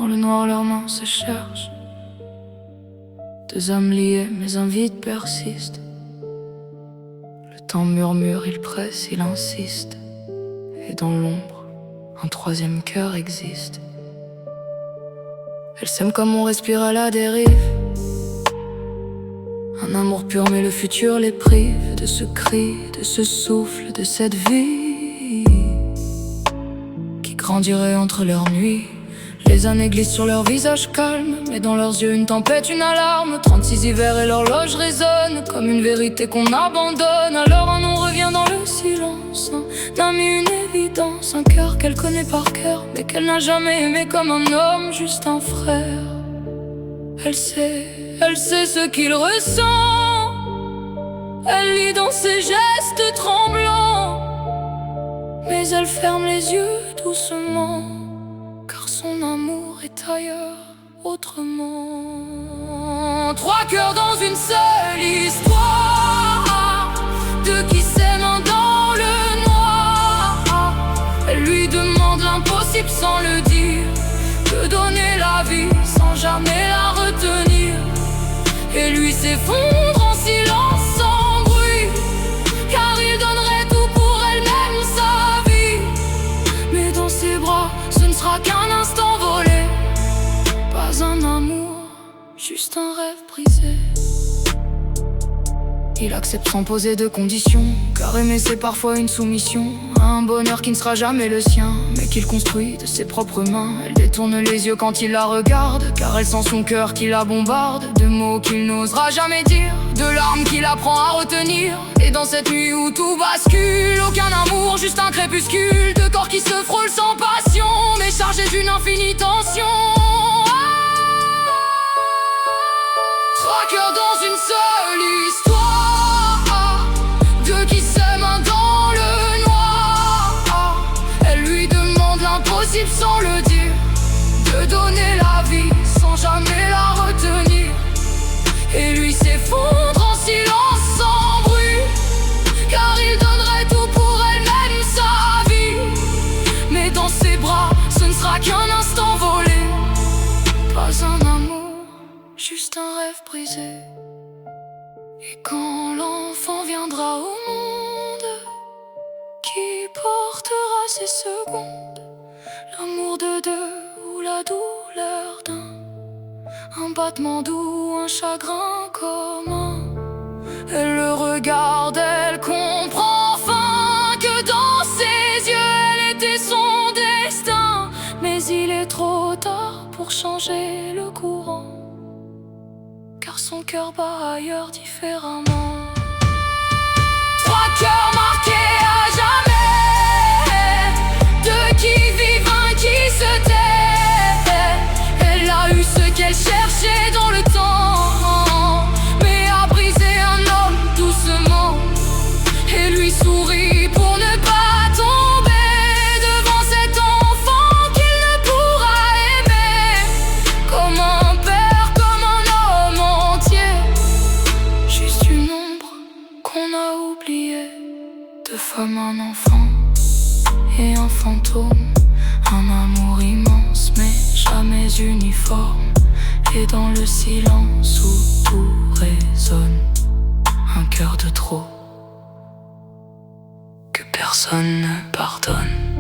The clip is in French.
Dans le noir leurs mains se cherchent. Deux âmes liées mais un vide persiste. Le temps murmure, il presse, il insiste. Et dans l'ombre, un troisième cœur existe. Elles s'aiment comme on respire à la dérive. Un amour pur mais le futur les prive de ce cri, de ce souffle, de cette vie qui grandirait entre leurs nuits. Les années glissent sur leur visage calme, mais dans leurs yeux une tempête, une alarme. 36 hivers et l'horloge résonne comme une vérité qu'on abandonne. Alors un nom revient dans le silence, un ami, une évidence. Un cœur qu'elle connaît par cœur, mais qu'elle n'a jamais aimé comme un homme, juste un frère. Elle sait ce qu'il ressent. Elle lit dans ses gestes tremblants, mais elle ferme les yeux doucement, car son amour est ailleurs, autrement. Trois cœurs dans une seule histoire, deux qui s'aiment dans le noir. Elle lui demande l'impossible sans le dire, de donner la vie sans jamais la retenir. Et lui s'effondre en silence sans bruit, car il donnerait tout pour elle-même sa vie. Mais dans ses bras, ce ne sera qu'un instant volé, pas un amour, juste un rêve brisé. Il accepte sans poser de conditions, car aimer c'est parfois une soumission à un bonheur qui ne sera jamais le sien, mais qu'il construit de ses propres mains. Elle détourne les yeux quand il la regarde, car elle sent son cœur qui la bombarde. De mots qu'il n'osera jamais dire, de larmes qu'il apprend à retenir. Et dans cette nuit où tout bascule, aucun amour, juste un crépuscule. De corps qui se frôlent sans passion, mais chargés d'une infinie tension. Trois cœurs dans une seule histoire, deux qui s'aiment dans le noir. Elle lui demande l'impossible sans le dire, de donner la vie sans jamais la retenir. Et lui s'effondre en silence sans bruit, car il donnerait tout pour elle-même sa vie. Mais dans ses bras, ce ne sera qu'un instant volé, pas un amour, juste un rêve brisé. Et quand l'enfant viendra au monde, qui portera ses secondes? L'amour de deux ou la douleur d'un? Un battement doux, un chagrin commun? Elle le regarde, elle comprend enfin que dans ses yeux elle était son destin. Mais il est trop tard pour changer le courant, car son cœur bat ailleurs différemment. Trois cœurs marqués à jamais, deux qui vivent, un qui se tait. Elle a eu ce qu'elle cherchait dans le temps, mais a brisé un homme doucement. Et lui sourit pour ne pas tomber devant cet enfant qu'il ne pourra aimer comme un père, comme un homme entier. Juste une ombre qu'on a oubliée, deux femmes, un enfant et un fantôme. Un amour immense mais jamais uniforme. Et dans le silence où tout résonne, un cœur de trop que personne ne pardonne.